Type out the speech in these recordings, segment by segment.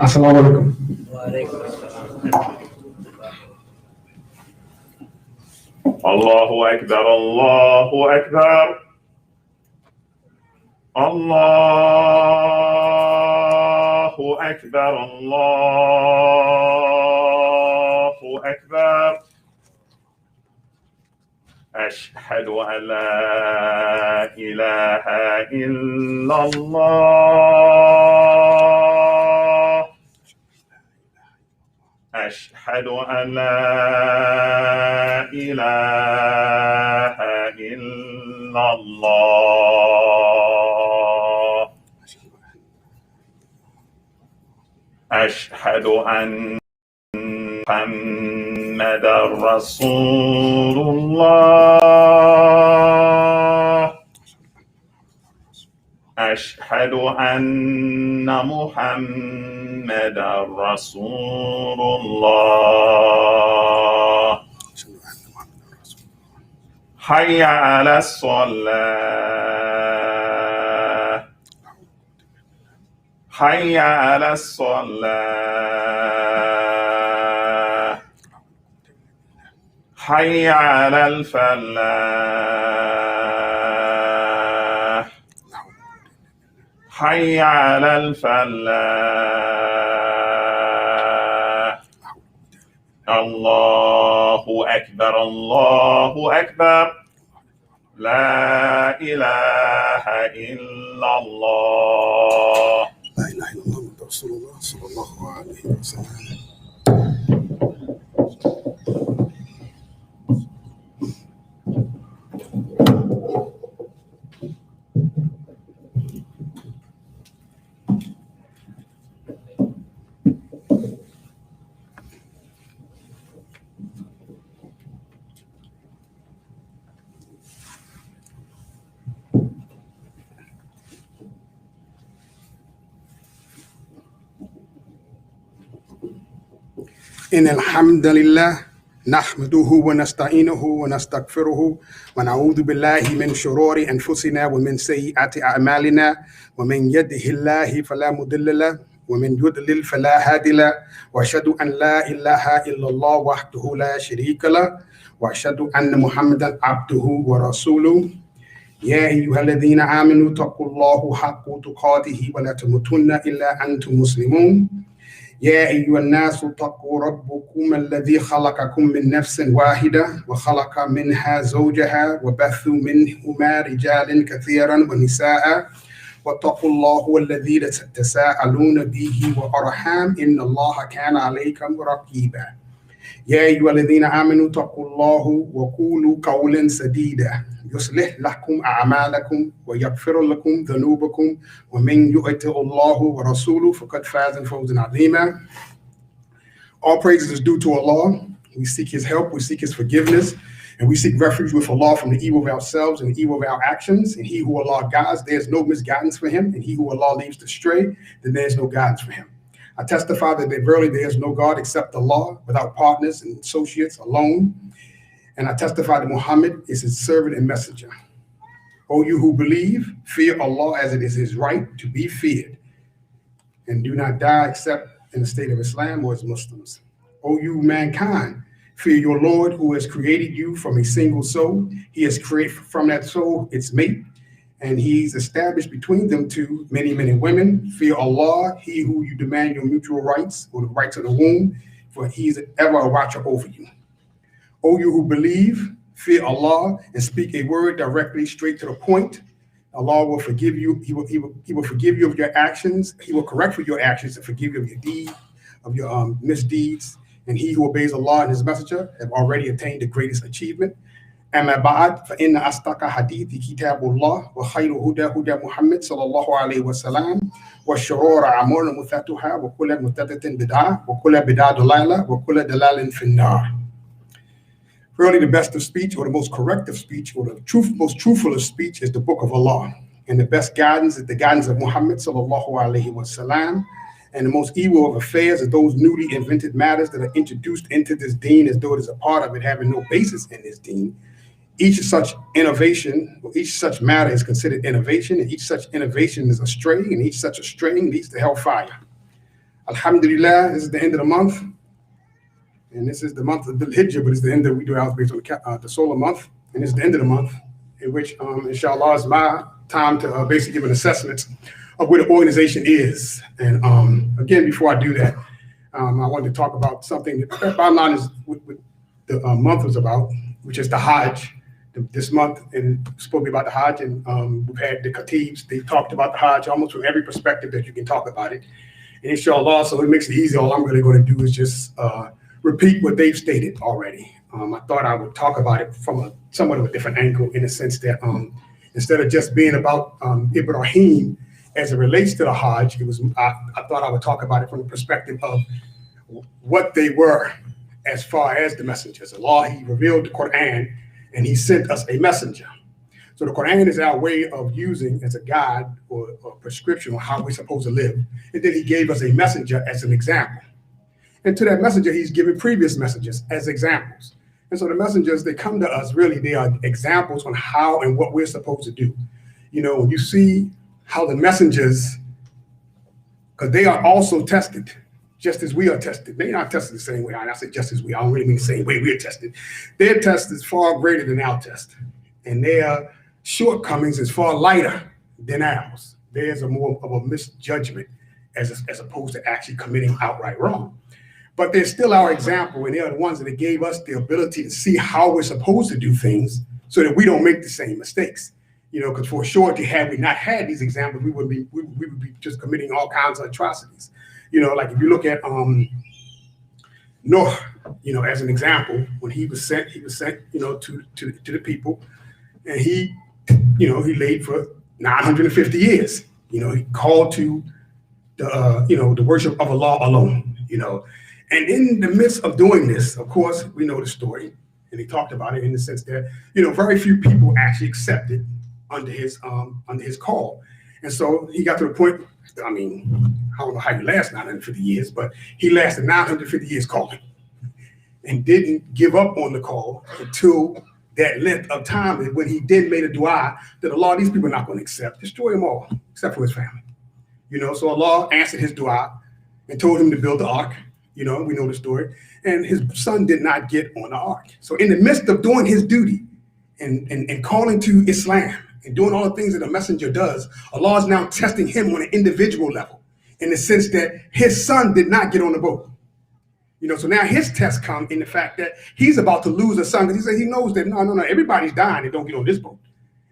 Assalamu alaikum. Allahu Akbar, Allahu Akbar. Allahu Akbar, Allahu Akbar. أشهد أن لا إله إلا الله. أشهد أن لا إله إلا الله. أشهد أن محمدا رسول الله. أشهد أن محمدا رسول الله. حي على الصلاة. حي على الصلاة. حي على الفلاح. حي على الفلاح. الله أكبر، الله أكبر. لا إله إلا الله. لا إله إلا الله محمد رسول الله صلى الله عليه وسلم. إن الحمد لله نحمده ونستعينه ونستغفره ونعوذ بالله من شرور أنفسنا ومن سيئات أعمالنا، ومن يهده الله فلا مضل له ومن يضلل فلا هادي له، وأشهد أن لا إله إلا الله وحده لا شريك له، وأشهد أن محمدا عبده ورسوله. يا أيها الذين آمنوا اتقوا الله حق تقاته ولا تموتن إلا أنتم مسلمون. يا أيها الناس اتقوا ربكم الذي خلقكم من نفس واحدة وخلق منها زوجها وبث منهما رجالا كثيرا ونساء، واتقوا الله الذي تساءلون به وأرحام إن الله كان عليكم رقيبا. يا أيها الذين آمنوا اتقوا الله وقولوا قولا سديدا يصلح لكم أعمالكم ويغفر لكم ذنوبكم، ومن يطع الله ورسوله فقد فاز فوزا عظيما. All praises is due to Allah. We seek His help, we seek His forgiveness, and we seek refuge with Allah from the evil of ourselves and the evil of our actions. And He who Allah guides, there is no misguidance for him, and he who Allah leaves astray, then there is no guidance for him. I testify that verily there is no God except Allah, without partners and associates, alone. And I testify that Muhammad is his servant and messenger. O you who believe, fear Allah as it is his right to be feared, and do not die except in the state of Islam or as Muslims. O you mankind, fear your Lord who has created you from a single soul. He has created from that soul its mate, and he's established between them two many men and women. Fear Allah, he who you demand your mutual rights or the rights of the womb, for he is ever a watcher over you. O you who believe, fear Allah and speak a word directly straight to the point. Allah will forgive you. He will forgive you of your actions. He will correct for your actions and forgive you of your deeds, of your misdeeds. And he who obeys Allah and his messenger have already attained the greatest achievement. أما بعد فإن أصدق حديث كتاب الله وخير هدى هدى محمد صلى الله عليه وسلم والشرور أعمال محدثاتها وكل محدثة بدعة وكل بدعة ضلالة وكل ضلالة في النار. Really, the best of speech, or the most correct of speech, or the most truthful of speech is the book of Allah. And the best guidance is the guidance of Muhammad sallallahu alaihi wasallam. And the most evil of affairs are those newly invented matters that are introduced into this deen as though it is a part of it, having no basis in this deen. Each such innovation, or each such matter is considered innovation, and each such innovation is a stray, and each such a straying leads to hellfire. Alhamdulillah, this is the end of the month. And this is the month of the Hijjah, but it's the end of, we do ours based on the solar month. And it's the end of the month, in which, inshallah, is my time to basically give an assessment of where the organization is. And again, before I do that, I wanted to talk about something that bottom line is what the month was about, which is the Hajj. This month, and spoke about the Hajj, and we've had the Khatibs. They've talked about the Hajj almost from every perspective that you can talk about it. And inshallah, so it makes it easy. All I'm really going to do is just repeat what they've stated already. I thought I would talk about it from somewhat of a different angle, in the sense that instead of just being about Ibrahim as it relates to the Hajj, I thought I would talk about it from the perspective of what they were as far as the messengers. Allah, He revealed the Quran, and He sent us a messenger. So the Quran is our way of using as a guide or prescription on how we're supposed to live. And then He gave us a messenger as an example. And to that messenger, He's given previous messages as examples. And so the messengers, they come to us, really, they are examples on how and what we're supposed to do. You know, when you see how the messengers, because they are also tested, just as we are tested. They're not tested the same way. I say just as we, I don't really mean the same way we're tested. Their test is far greater than our test. And their shortcomings is far lighter than ours. Theirs are more of a misjudgment as opposed to actually committing outright wrong. But they're still our example, and they're the ones that gave us the ability to see how we're supposed to do things so that we don't make the same mistakes. You know, because for sure, had we not had these examples, we would be just committing all kinds of atrocities. You know, like if you look at Noah, you know, as an example, when he was sent, you know, to the people, and he laid for 950 years. You know, he called to the worship of Allah alone. You know, and in the midst of doing this, of course, we know the story, and he talked about it in the sense that, you know, very few people actually accepted under his call, and so he got to the point. I mean, I don't know how you last 950 years, but he lasted 950 years calling and didn't give up on the call until that length of time when he then made a dua that Allah, these people are not going to accept, destroy them all, except for his family. You know, so Allah answered his dua and told him to build the ark. You know, we know the story. And his son did not get on the ark. So in the midst of doing his duty and calling to Islam, and doing all the things that a messenger does, Allah is now testing him on an individual level, in the sense that his son did not get on the boat. You know, so now his test comes in the fact that he's about to lose a son, because he knows that no, everybody's dying and don't get on this boat.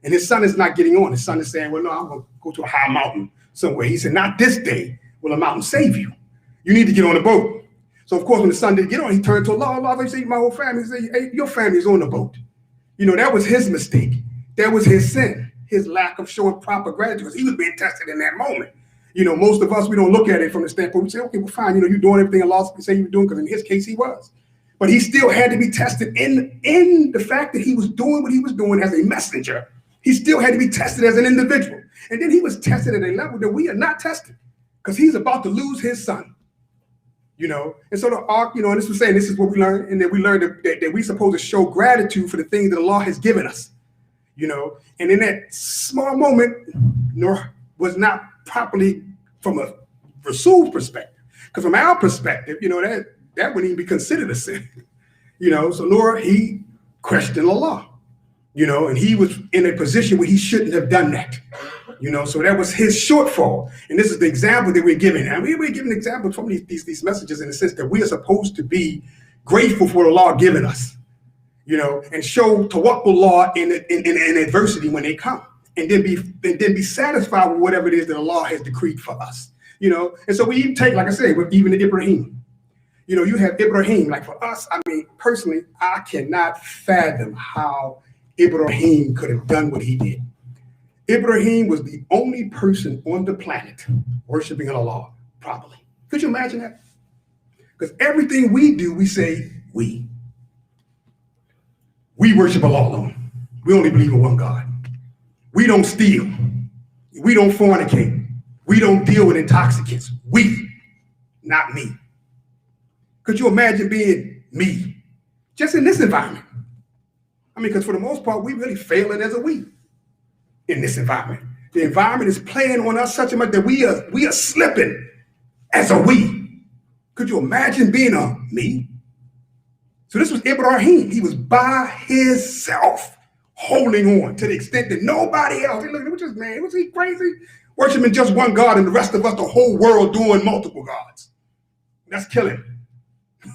And his son is not getting on. His son is saying, well, no, I'm going to go to a high mountain somewhere. He said, not this day will a mountain save you. You need to get on the boat. So, of course, when the son didn't get on, he turned to Allah. He said, my whole family. He said, hey, your family's on the boat. You know, that was his mistake. That was his sin, his lack of showing proper gratitude. He was being tested in that moment. You know, most of us, we don't look at it from the standpoint. We say, okay, well, fine. You know, you're doing everything Allah say you're doing, because in his case, he was. But he still had to be tested in the fact that he was doing what he was doing as a messenger. He still had to be tested as an individual. And then he was tested at a level that we are not tested, because he's about to lose his son. You know, and so the ark, you know, and this was saying, this is what we learned, and that we learned that we're supposed to show gratitude for the things that Allah has given us. You know, and in that small moment, Noah was not properly from a Rasul perspective, because from our perspective, you know, that wouldn't even be considered a sin. You know, so Noah, he questioned Allah, you know, and he was in a position where he shouldn't have done that. You know, so that was his shortfall. And this is the example that we're giving. And we're giving examples from these messages, in the sense that we are supposed to be grateful for the law given us, you know, and show tawakkul in adversity when they come, and then be satisfied with whatever it is that Allah has decreed for us, you know. And so we even take, like I said, with even Ibrahim, you know, you have Ibrahim, like for us, I mean, personally, I cannot fathom how Ibrahim could have done what he did. Ibrahim was the only person on the planet worshiping Allah properly. Could you imagine that? Because everything we do, we say we worship Allah alone. We only believe in one God. We don't steal. We don't fornicate. We don't deal with intoxicants. We, not me. Could you imagine being me just in this environment? I mean, because for the most part, we really failing as a we in this environment. The environment is playing on us such a much that we are slipping as a we. Could you imagine being a me? So this was Ibrahim. He was by himself, holding on to the extent that nobody else. Hey, look, look at this man. Was he crazy? Worshiping just one God and the rest of us, the whole world, doing multiple gods. That's killing.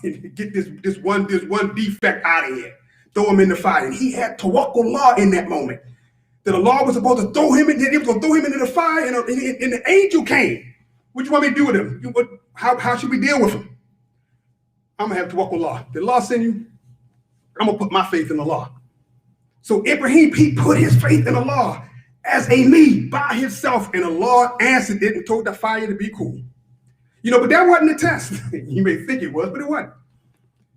Get this one defect out of here. Throw him in the fire. And he had tawakkullah in that moment. That Allah was supposed to throw him in. He was going to throw him into the fire, and the angel came. What do you want me to do with him? How should we deal with him? I'm going to have tawakkullah. Did Allah send you? I'm going to put my faith in Allah. So Ibrahim, he put his faith in Allah as a me by himself, and Allah answered it and told the fire to be cool. But that wasn't a test. You may think it was, but it wasn't.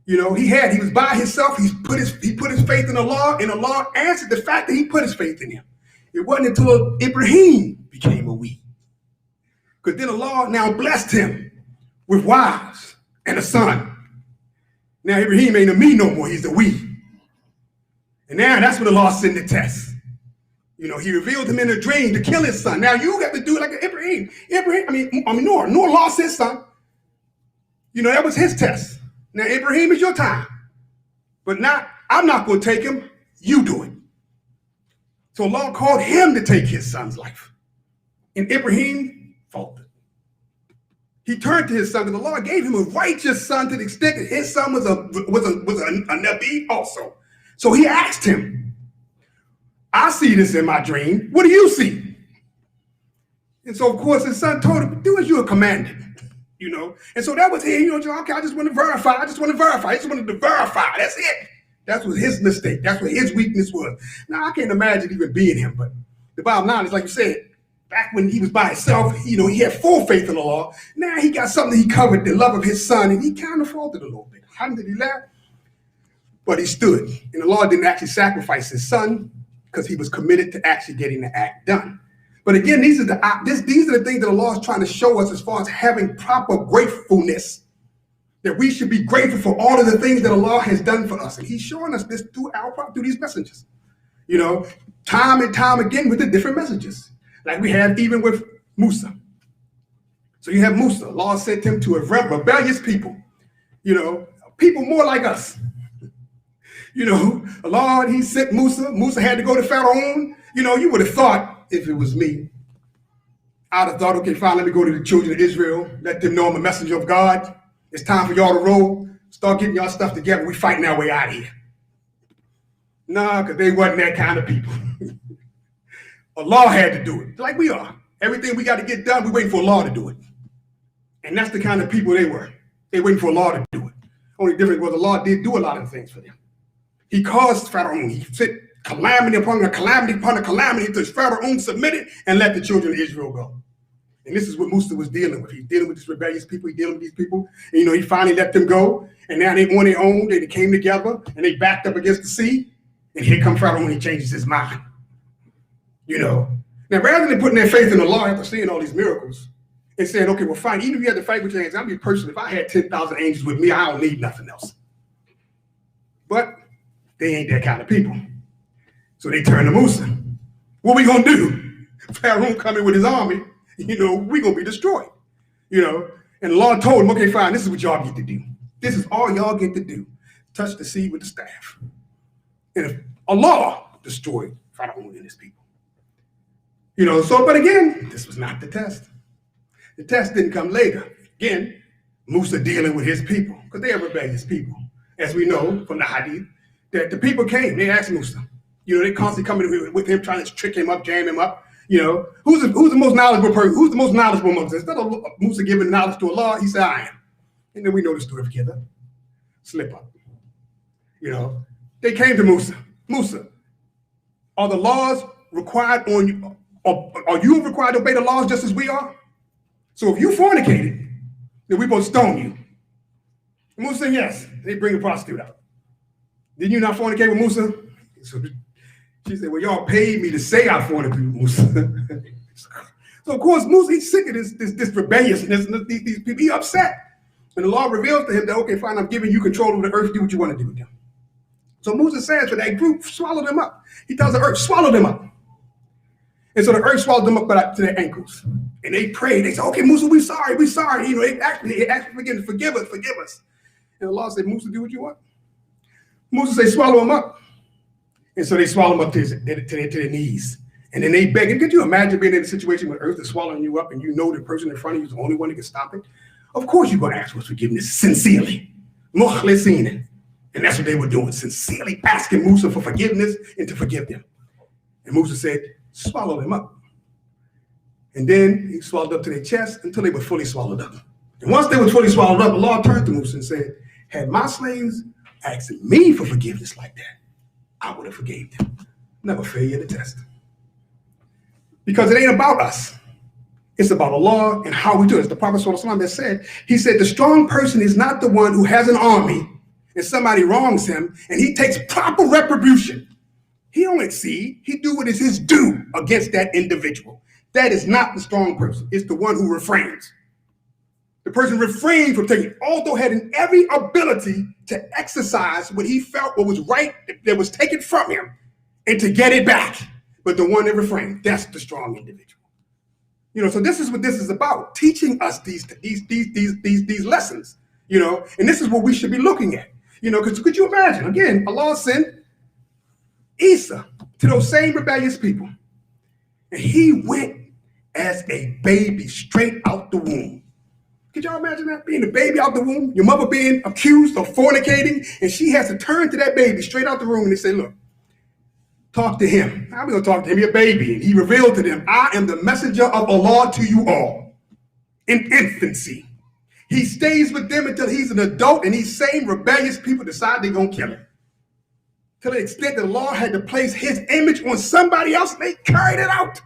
He was by himself. He put his faith in Allah, and Allah answered the fact that he put his faith in him. It wasn't until Ibrahim became a we. Because then Allah now blessed him with wives and a son. Now Ibrahim ain't a me no more, he's a we. And now that's when Allah sent the test. He revealed him in a dream to kill his son. Now you got to do it like Ibrahim. Noah lost his son. That was his test. Now Ibrahim is your time. But now I'm not going to take him, you do it. So Allah called him to take his son's life. And Ibrahim faltered. He turned to his son, and the Lord gave him a righteous son to the extent that his son was a Nabi also. So he asked him, I see this in my dream. What do you see? And so, of course, his son told him, do as you are commanded, And so that was it. Okay, I just want to verify. I just wanted to verify. That's it. That was his mistake. That's what his weakness was. Now, I can't imagine even being him, but the bottom line is, like you said, back when he was by himself, he had full faith in the law. Now he got something he covered, the love of his son, and he kind of faltered a little bit. Alhamdulillah. But he stood. And the Lord didn't actually sacrifice his son because he was committed to actually getting the act done. But again, these are the things that Allah is trying to show us as far as having proper gratefulness. That we should be grateful for all of the things that Allah has done for us. And he's showing us this through these messages. Time and time again with the different messages. Like we have even with Musa. So you have Musa. Allah sent him to a rebellious people. People more like us. Allah, he sent Musa. Musa had to go to Pharaoh. You would have thought, if it was me, I'd have thought, okay, fine, let me go to the children of Israel. Let them know I'm a messenger of God. It's time for y'all to roll. Start getting y'all stuff together. We fighting our way out of here. Nah, because they wasn't that kind of people. Allah had to do it, like we are. Everything we got to get done, we waiting for Allah to do it. And that's the kind of people they were. They waiting for Allah to do it. Only difference was Allah did do a lot of things for them. He caused Pharaoh, he sent calamity upon a calamity upon a calamity until Pharaoh submitted and let the children of Israel go. And this is what Musa was dealing with. He's dealing with these rebellious people. He's dealing with these people. And, he finally let them go. And now they on their own. They came together and they backed up against the sea. And here comes Pharaoh and he changes his mind. Now, rather than putting their faith in the law after seeing all these miracles and saying, okay, well, fine, even if you had to fight with your hands, I'm your person. If I had 10,000 angels with me, I don't need nothing else. But they ain't that kind of people. So they turn to Musa. What we going to do? Pharaoh coming with his army, we going to be destroyed. And the Lord told him, okay, fine, this is what y'all get to do. This is all y'all get to do. Touch the sea with the staff. And if Allah destroyed Pharaoh and his people. But again, this was not the test. The test didn't come later. Again, Musa dealing with his people, because they are rebellious people. As we know from the hadith, that the people came, they asked Musa. They constantly coming with him, trying to trick him up, jam him up. Who's the most knowledgeable person? Who's the most knowledgeable among us? Instead of Musa giving knowledge to Allah, he said, I am. And then we know the story together. Slip up. They came to Musa. Musa, are the laws required on you? Are you required to obey the laws just as we are? So if you fornicated, then we're supposed to stone you. And Musa said, yes. They bring a prostitute out. Didn't you not fornicate with Musa? So she said, well, y'all paid me to say I fornicated with Musa. So of course, Musa, he's sick of this rebelliousness, these people, he's upset. And the law reveals to him that, okay, fine, I'm giving you control over the earth, do what you want to do with them. So Musa says for that group, swallow them up. He tells the earth, swallow them up. And so the earth swallowed them up to their ankles. And they prayed. They said, okay, Musa, we're sorry. You know, they actually forgive us. And Allah said, Musa, do what you want. Musa said, swallow them up. And so they swallow them up to their knees. And then they beg. And could you imagine being in a situation where earth is swallowing you up and you know the person in front of you is the only one that can stop it? Of course you're going to ask for forgiveness sincerely. Mukhlisin. And that's what they were doing, sincerely asking Musa for forgiveness and to forgive them. And Musa said, swallow them up. And then he swallowed up to their chest until they were fully swallowed up. And once they were fully swallowed up, Allah turned to Musa and said, had my slaves asked me for forgiveness like that, I would have forgave them. Never fail the test. Because it ain't about us. It's about Allah and how we do it. It's the Prophet ﷺ that said, he said, the strong person is not the one who has an army and somebody wrongs him and he takes proper retribution. He don't exceed. He do what is his due against that individual. That is not the strong person. It's the one who refrains. The person refrained from taking, although having every ability to exercise what he felt what was right that was taken from him and to get it back. But the one that refrained, that's the strong individual. You know, so this is what this is about, teaching us these lessons, you know, and this is what we should be looking at, you know, because could you imagine, again, Allah sent Isa to those same rebellious people, and he went as a baby straight out the womb. Could y'all imagine that? Being a baby out the womb, your mother being accused of fornicating, and she has to turn to that baby straight out the room and they say, look, talk to him. I'm going to talk to him, your baby. And he revealed to them, I am the messenger of Allah to you all in infancy. He stays with them until he's an adult, and these same rebellious people decide they're going to kill him. To the extent that Allah had to place his image on somebody else, they carried it out.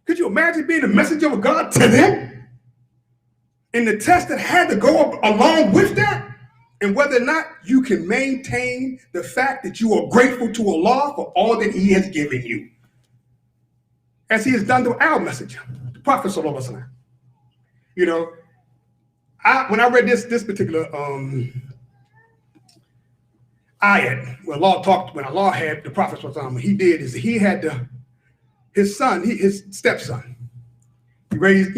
Could you imagine being a messenger of God to them? And the test that had to go along with that, and whether or not you can maintain the fact that you are grateful to Allah for all that he has given you. As he has done to our messenger, the Prophet sallallahu alaihi wasallam. You know, when I read this particular ayat, when Allah had the Prophet sallallahu alaihi wasallam, what he did is he had his stepson. He raised,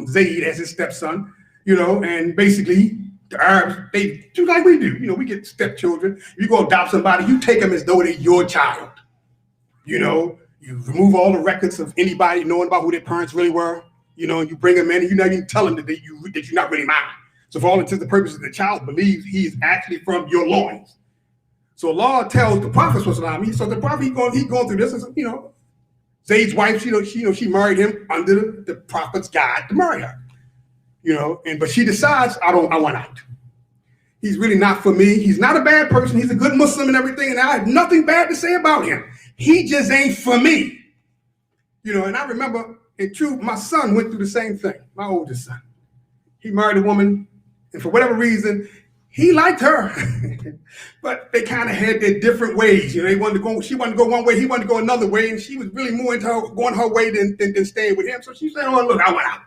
Zayd as his stepson, and basically the Arabs, they do like we do. We get stepchildren. You go adopt somebody, you take them as though they're your child. You remove all the records of anybody knowing about who their parents really were. You bring them in and you not even tell them that you're not really mine. So for all intents and purposes, the child believes he's actually from your loins. So Allah tells the Prophet, so the Prophet, he's going through this, and Zayd's wife, she married him under the Prophet's guide to marry her. But she decides, I want out. He's really not for me. He's not a bad person. He's a good Muslim and everything, and I have nothing bad to say about him. He just ain't for me. And I remember, in truth, my son went through the same thing, my oldest son. He married a woman, and for whatever reason, he liked her, but they kind of had their different ways. She wanted to go one way, he wanted to go another way, and she was really more into going her way than staying with him. So she said, oh, look, I went out.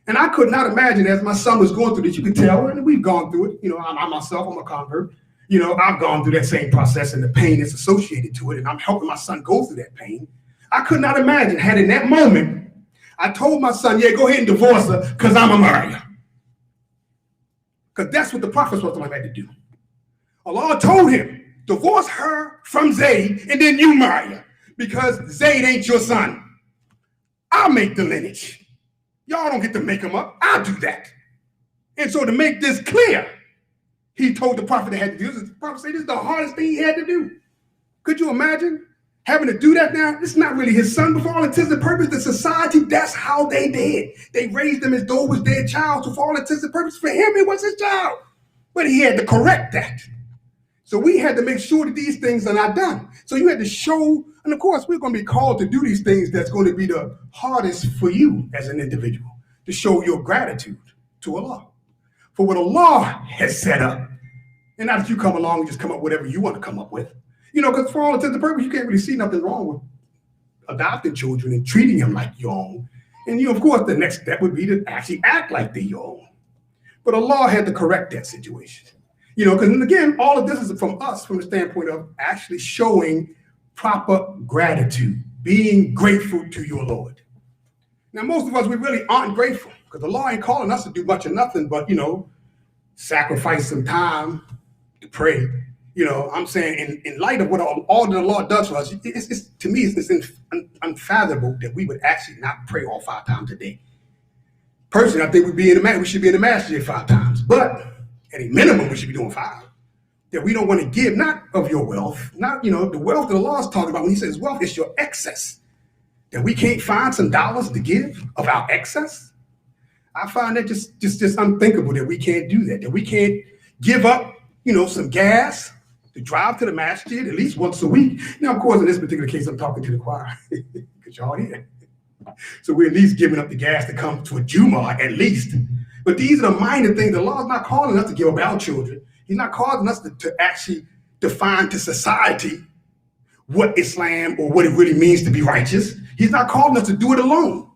And I could not imagine, as my son was going through this, you could tell, and we've gone through it. I myself, I'm a convert. I've gone through that same process and the pain that's associated to it, and I'm helping my son go through that pain. I could not imagine had in that moment, I told my son, yeah, go ahead and divorce her because I'm a marrier. Because that's what the Prophet had to do. Allah told him, divorce her from Zayd and then you marry her because Zayd ain't your son. I'll make the lineage. Y'all don't get to make them up. I'll do that. And so to make this clear, he told the Prophet they had to do this. The Prophet said this is the hardest thing he had to do. Could you imagine having to do that now? It's not really his son, but for all intents and purposes, the society, that's how they did. They raised him as though it was their child. So for all intents and purposes, for him, it was his child. But he had to correct that. So we had to make sure that these things are not done. So you had to show, and of course, we're going to be called to do these things that's going to be the hardest for you as an individual, to show your gratitude to Allah for what Allah has set up. And not that you come along and just come up with whatever you want to come up with. Because for all intents and purposes, you can't really see nothing wrong with adopting children and treating them like your own. And, of course, the next step would be to actually act like they're your own. But Allah had to correct that situation. Because, again, all of this is from us, from the standpoint of actually showing proper gratitude being grateful to your Lord. Now, most of us, we really aren't grateful because the law ain't calling us to do much of nothing but, sacrifice some time to pray. I'm saying in light of what all the law does for us, to me, it's unfathomable that we would actually not pray all 5 times a day. Personally, I think we should be in the masjid 5 times, but at a minimum, we should be doing 5. That we don't want to give, not of your wealth, not, the wealth that the law is talking about when he says wealth, it's your excess. That we can't find some dollars to give of our excess. I find that just unthinkable that we can't do that we can't give up, some gas to drive to the masjid at least once a week. Now, of course, in this particular case, I'm talking to the choir because y'all here. So we're at least giving up the gas to come to a Jumu'ah at least. But these are the minor things. The law is not calling us to give up our children. He's not causing us to actually define to society what Islam or what it really means to be righteous. He's not calling us to do it alone.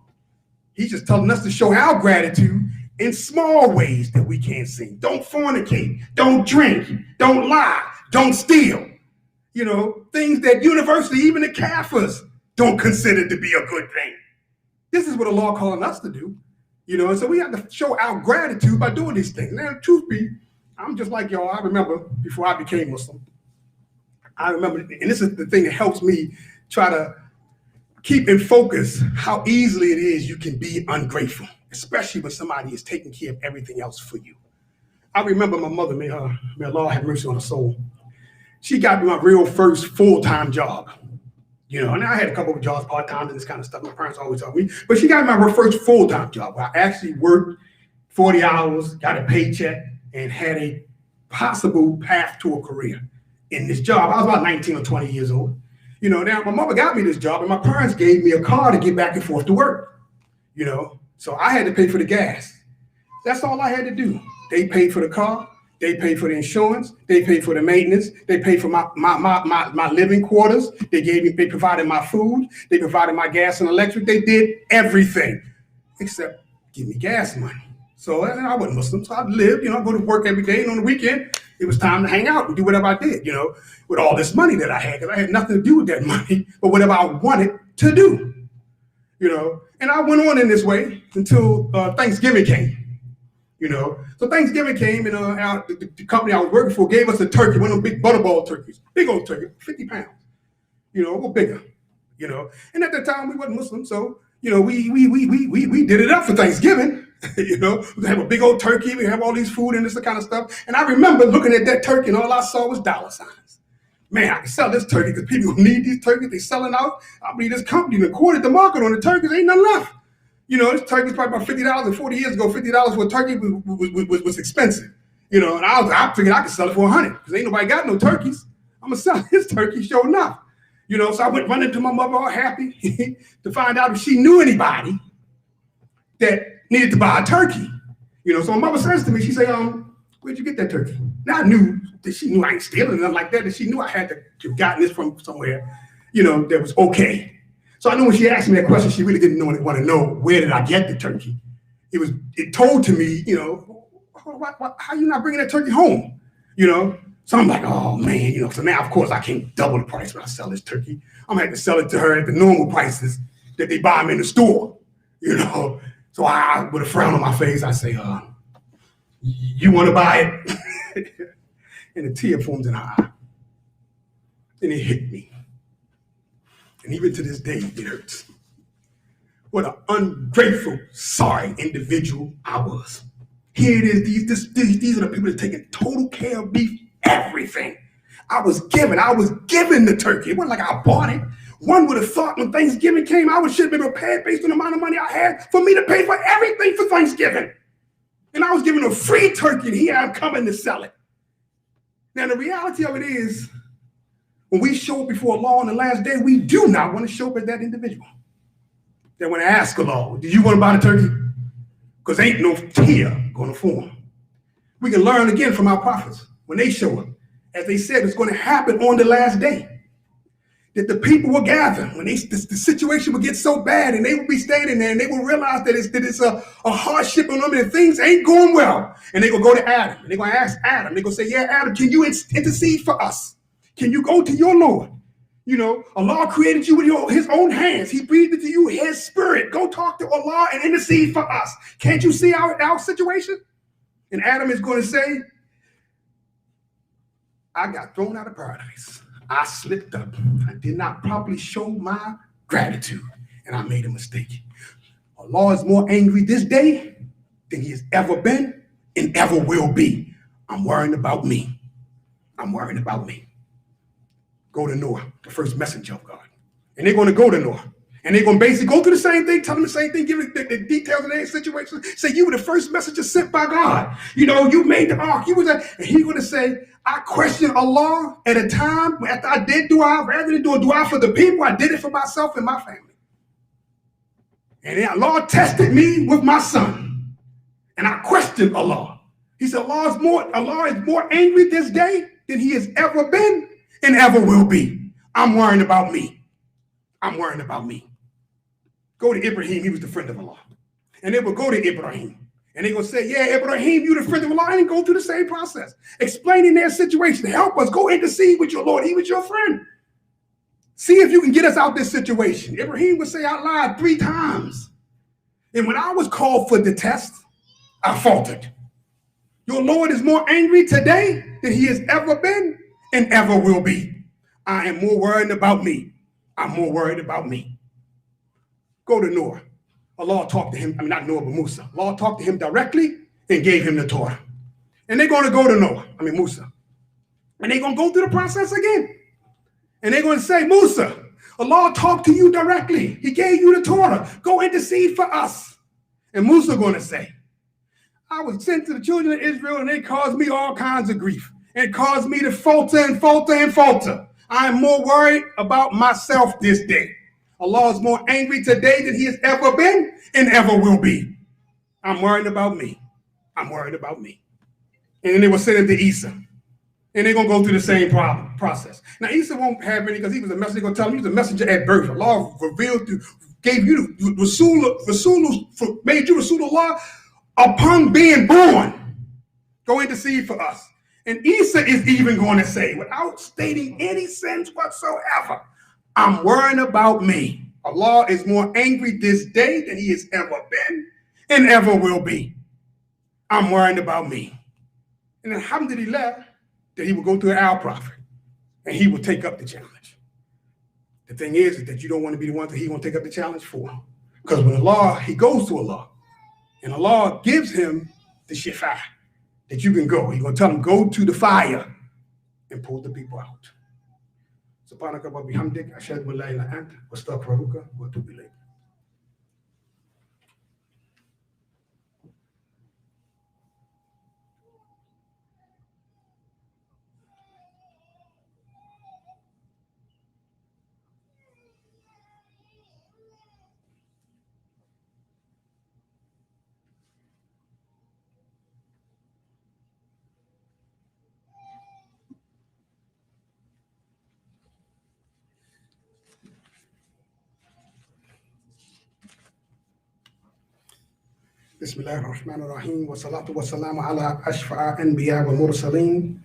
He's just telling us to show our gratitude in small ways that we can't see. Don't fornicate, don't drink, don't lie, don't steal. Things that universally even the Kafirs don't consider to be a good thing. This is what the law calling us to do. And so we have to show our gratitude by doing these things. Now, truth be, I'm just like y'all. I remember before I became Muslim, and this is the thing that helps me try to keep in focus how easily it is you can be ungrateful, especially when somebody is taking care of everything else for you. I remember my mother, may Allah have mercy on her soul. She got me my real first full-time job. And I had a couple of jobs, part-time and this kind of stuff. My parents always told me. But she got me my first full-time job where I actually worked 40 hours, got a paycheck, and had a possible path to a career in this job. I was about 19 or 20 years old. Now my mother got me this job and my parents gave me a car to get back and forth to work. So I had to pay for the gas. That's all I had to do. They paid for the car. They paid for the insurance. They paid for the maintenance. They paid for my living quarters. They provided my food. They provided my gas and electric. They did everything except give me gas money. So I wasn't Muslim, so I lived, I go to work every day, and on the weekend, it was time to hang out and do whatever I did, with all this money that I had, because I had nothing to do with that money, but whatever I wanted to do, And I went on in this way until Thanksgiving came, So Thanksgiving came, and the company I was working for gave us a turkey, one of them big butterball turkeys, big old turkey, 50 pounds, or bigger, And at that time, we wasn't Muslim, so, we did it up for Thanksgiving. We have a big old turkey. We have all these food and this kind of stuff. And I remember looking at that turkey and all I saw was dollar signs. Man, I can sell this turkey because people who need these turkeys, they selling out. I believe this company recorded the market on the turkeys. Ain't nothing left. This turkey's probably about $50. And 40 years ago, $50 for a turkey was expensive. And I figured I could sell it for $100 because ain't nobody got no turkeys. I'm going to sell this turkey, sure enough. So I went running to my mother all happy to find out if she knew anybody that needed to buy a turkey. So my mother says to me, she said, where'd you get that turkey? Now I knew that she knew I ain't stealing nothing like that, that she knew I had to have gotten this from somewhere, that was okay. So I knew when she asked me that question, she really didn't want to know where did I get the turkey. It told to me, how you not bringing that turkey home? So I'm like, oh man, so now of course I can't double the price when I sell this turkey. I'm gonna have to sell it to her at the normal prices that they buy them in the store, So I, with a frown on my face, I say, you want to buy it? And a tear forms in her eye. And it hit me. And even to this day, it hurts. What an ungrateful, sorry individual I was. Here it is. These are the people that are taking total care of me, everything. I was given the turkey. It wasn't like I bought it. One would have thought when Thanksgiving came, I should have been prepared based on the amount of money I had for me to pay for everything for Thanksgiving. And I was given a free turkey, and here I'm coming to sell it. Now, the reality of it is, when we show up before Allah on the last day, we do not want to show up as that individual. That when I ask Allah, did you want to buy the turkey? Because ain't no tear going to form. We can learn again from our prophets when they show up. As they said, it's going to happen on the last day. That the people will gather when the situation will get so bad, and they will be standing there and they will realize that it's a hardship on them and things ain't going well. And they will go to Adam and they're going to ask Adam. They're going to say, yeah, Adam, can you intercede for us? Can you go to your Lord? You know, Allah created you with his own hands. He breathed into you his spirit. Go talk to Allah and intercede for us. Can't you see our situation? And Adam is going to say, I got thrown out of paradise. I slipped up. I did not properly show my gratitude, and I made a mistake. Allah is more angry this day than he has ever been and ever will be. I'm worrying about me. I'm worrying about me. Go to Noah, the first messenger of God. And they're going to go to Noah. And they're going to basically go through the same thing, tell them the same thing, give the details of their situation. Say, you were the first messenger sent by God. You know, you made the ark. You was there. And he's going to say, I questioned Allah at a time after I did dua, rather than do a dua for the people, I did it for myself and my family. And then Allah tested me with my son. And I questioned Allah. He said, Allah is more angry this day than he has ever been and ever will be. I'm worrying about me. I'm worrying about me. Go to Ibrahim. He was the friend of Allah. And they will go to Ibrahim. And they're going to say, yeah, Ibrahim, you're the friend of Allah. And go through the same process. Explaining their situation. Help us. Go intercede with your Lord. He was your friend. See if you can get us out this situation. Ibrahim would say, I lied 3 times. And when I was called for the test, I faltered. Your Lord is more angry today than he has ever been and ever will be. I am more worried about me. I'm more worried about me. Go to Noah. Allah talked to him, not Noah, but Musa. Allah talked to him directly and gave him the Torah. And they're going to go to Musa. And they're going to go through the process again. And they're going to say, Musa, Allah talked to you directly. He gave you the Torah. Go intercede for us. And Musa going to say, I was sent to the children of Israel and they caused me all kinds of grief. And caused me to falter and falter and falter. I am more worried about myself this day. Allah is more angry today than he has ever been and ever will be. I'm worried about me. I'm worried about me. And then they will send him to Isa. And they're going to go through the same process. Now, Isa won't have any because he was a messenger. They're going to tell him he was a messenger at birth. Allah revealed, gave you Rasul, made you Rasulullah upon being born. Go intercede for us. And Isa is even going to say, without stating any sense whatsoever, I'm worrying about me. Allah is more angry this day than he has ever been and ever will be. I'm worrying about me. And alhamdulillah, that he will go to our prophet and he will take up the challenge. The thing is that you don't want to be the one that he's going to take up the challenge for. Because when Allah, he goes to Allah and Allah gives him the shifa that you can go. He's going to tell him, go to the fire and pull the people out. Subhanaka wa bihamdik, ashhadu an la ilaha illa anta, astaghfiruka wa atubu ilayk. Bismillah ar-Rahman ar-Rahim, wa salatu wa salamu ala ashfa'a anbiya wa mursaleen.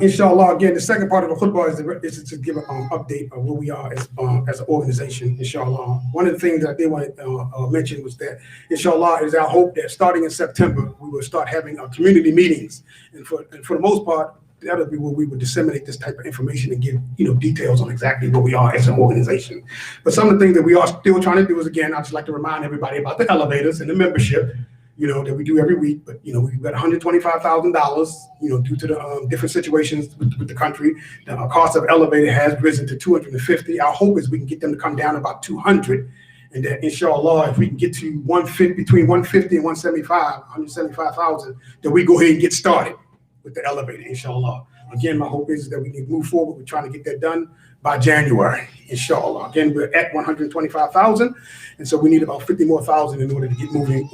Inshallah, again, the second part of the khutbah is to give an update of where we are as an organization, inshallah. One of the things that I did want to mention was that, inshallah, it is our hope that starting in September, we will start having community meetings. And for the most part, that'll be where we would disseminate this type of information and give details on exactly where we are as an organization. But some of the things that we are still trying to do is, again, I'd just like to remind everybody about the elevators and the membership, that we do every week. But we've got $125,000, due to the different situations with the country. The cost of elevator has risen to $250. Our hope is we can get them to come down about $200. And that, inshallah, if we can get to between $150 and $175,000, then we go ahead and get started with the elevator, inshallah. Again, my hope is that we can move forward. We're trying to get that done by January, inshallah. Again, we're at 125,000, and so we need about 50 more thousand in order to get moving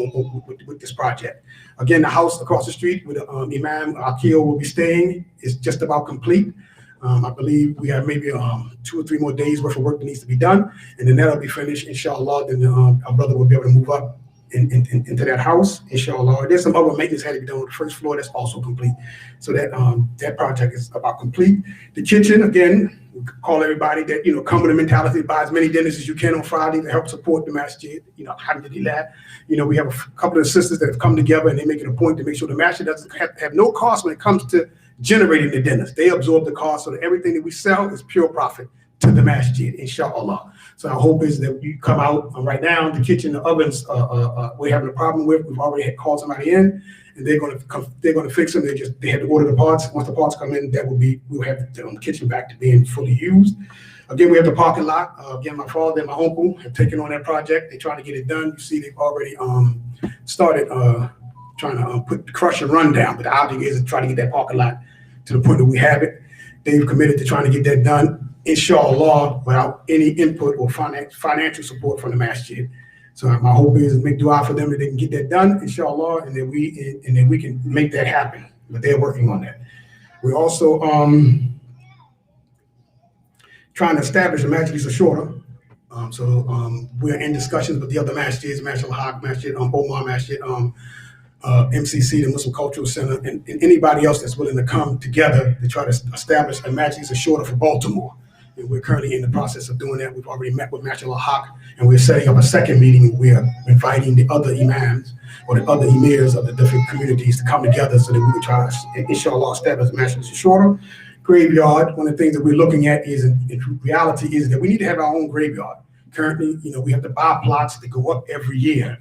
with this project. Again, the house across the street where the Imam Akil will be staying is just about complete. I believe we have maybe 2 or 3 more days worth of work that needs to be done, and then that'll be finished, inshallah. Then our brother will be able to move up into that house, inshallah. There's some other maintenance had to be done on the first floor that's also complete. So that project is about complete. The kitchen, again, we call everybody that, come with a mentality to buy as many dinners as you can on Friday to help support the masjid. Alhamdulillah. We have a couple of sisters that have come together and they make it a point to make sure the masjid doesn't have no cost when it comes to generating the dinners. They absorb the cost so that everything that we sell is pure profit to the masjid, inshallah. So our hope is that you come out right now. The kitchen, the ovens, we're having a problem with. We've already had called somebody in, and they're going to fix them. They had to order the parts. Once the parts come in, we'll have the kitchen back to being fully used. Again, we have the parking lot. Again, my father and my uncle have taken on that project. They're trying to get it done. You see, they've already started trying to crush and run down. But the object is to try to get that parking lot to the point that we have it. They've committed to trying to get that done, inshallah, without any input or financial support from the masjid. So my hope is to make dua for them that they can get that done, inshallah, and that we can make that happen. But they're working on that. We're also trying to establish a Majlis Ashura. We're in discussions with the other masjids, Masjid al-Haq, Masjid Omar, Masjid MCC, the Muslim Cultural Center, and anybody else that's willing to come together to try to establish a Majlis Ashura for Baltimore. And we're currently in the process of doing that. We've already met with Masjid al-Haq, and we're setting up a second meeting. We're inviting the other imams or the other emirs of the different communities to come together so that we can try to, inshallah, establish Majlis Ashura. Graveyard, one of the things that we're looking at is, in reality, is that we need to have our own graveyard. Currently, we have to buy plots that go up every year.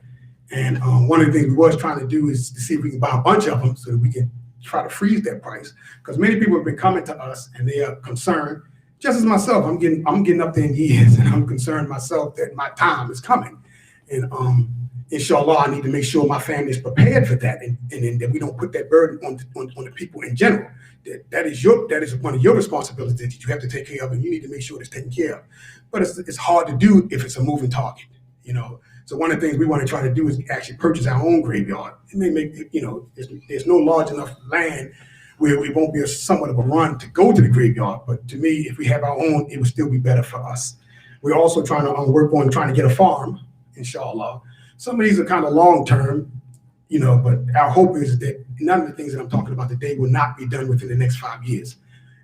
And one of the things we was trying to do is to see if we can buy a bunch of them so that we can try to freeze that price. Because many people have been coming to us and they are concerned, just as myself, I'm getting up there in years and I'm concerned myself that my time is coming. And inshallah, I need to make sure my family is prepared for that and that we don't put that burden on the people in general. That is one of your responsibilities that you have to take care of, and you need to make sure it's taken care of. But it's hard to do if it's a moving target, So one of the things we want to try to do is actually purchase our own graveyard. It may make, there's no large enough land where we won't be somewhat of a run to go to the graveyard. But to me, if we have our own, it would still be better for us. We're also trying to work on trying to get a farm, inshallah. Some of these are kind of long-term, but our hope is that none of the things that I'm talking about today will not be done within the next 5 years,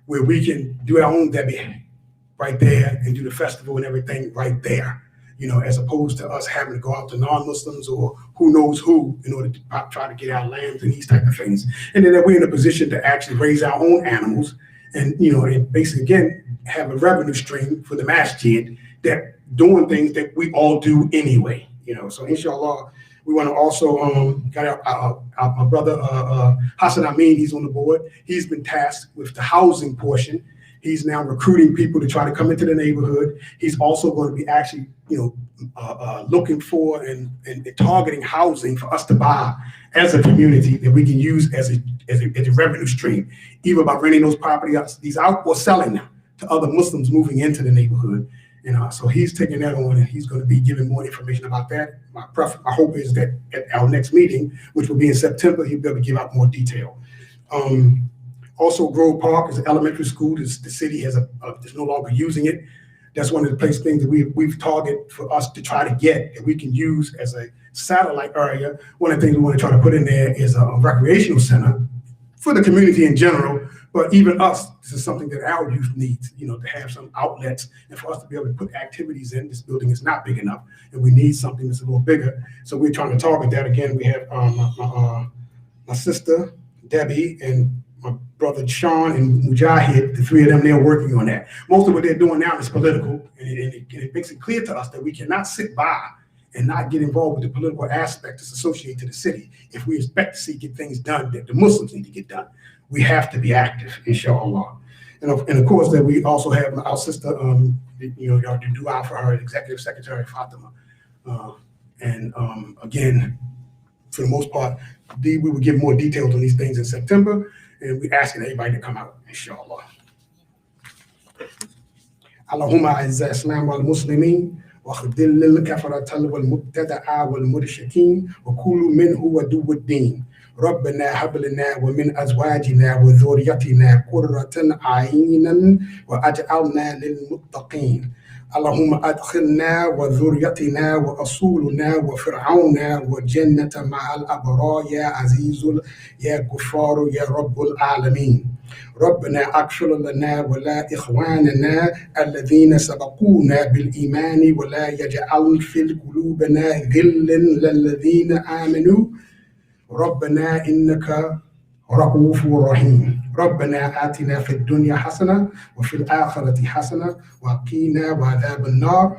where we can do our own Debbie right there and do the festival and everything right there, as opposed to us having to go out to non-Muslims or who knows who in order to try to get our lambs and these type of things. And then that we're in a position to actually raise our own animals and, and basically, again, have a revenue stream for the masjid that doing things that we all do anyway, So inshallah, we want to also got our brother Hassan Amin. He's on the board. He's been tasked with the housing portion. He's now recruiting people to try to come into the neighborhood. He's also going to be actually, looking for and targeting housing for us to buy as a community that we can use as a revenue stream, either by renting those properties out or selling them to other Muslims moving into the neighborhood. So he's taking that on, and he's going to be giving more information about that. My hope is that at our next meeting, which will be in September, he'll be able to give out more detail. Also, Grove Park is an elementary school. The city is no longer using it. That's one of the things that we've targeted for us to try to get that we can use as a satellite area. One of the things we want to try to put in there is a recreational center for the community in general, but even us, this is something that our youth needs, to have some outlets and for us to be able to put activities in. This building is not big enough, and we need something that's a little bigger. So we're trying to target that. Again, we have my sister, Debbie, and my brother Sean and Mujahid, the three of them, they're working on that. Most of what they're doing now is political, and it makes it clear to us that we cannot sit by and not get involved with the political aspect that's associated to the city. If we expect to get things done that the Muslims need to get done, we have to be active, inshallah. And of course, that we also have our sister, y'all do dua for her, Executive Secretary Fatima. Again, for the most part, we will give more details on these things in September, and we're asking everybody to come out, inshallah. Allahumma azza islam wal muslimin wa khidil lil kafarata wal mubtada'a wal murshikin wa kullu min huwa duwuddin. ربنا هب لنا ومن ازواجنا وذريتنا قرة اعين واجعلنا للمتقين اللهم أدخلنا وذريتنا وأصولنا وفرعون وجنة مع الأبرار يا عزيز يا غفار يا رب العالمين. ربنا اغفر لنا ولا إخواننا الذين سبقونا بالإيمان ولا يجعل في قلوبنا غلا للذين آمنوا ربنا إنك رؤوف رحيم. ربنا آتنا في الدنيا حسنة وفي الآخرة حسنة وقنا عذاب النار.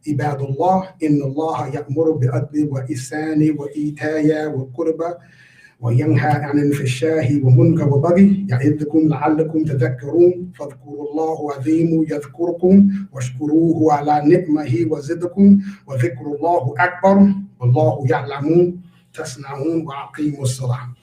عباد الله، إن الله يأمر بالعدل والإحسان وإيتاء ذي القربى وينهى عن الفحشاء والمنكر والبغي يعظكم لعلكم تذكرون. فاذكروا الله العظيم يذكركم واشكروه على نعمه وزدكم وذكر الله أكبر والله يعلم تصنعون وأقيموا الصلاة.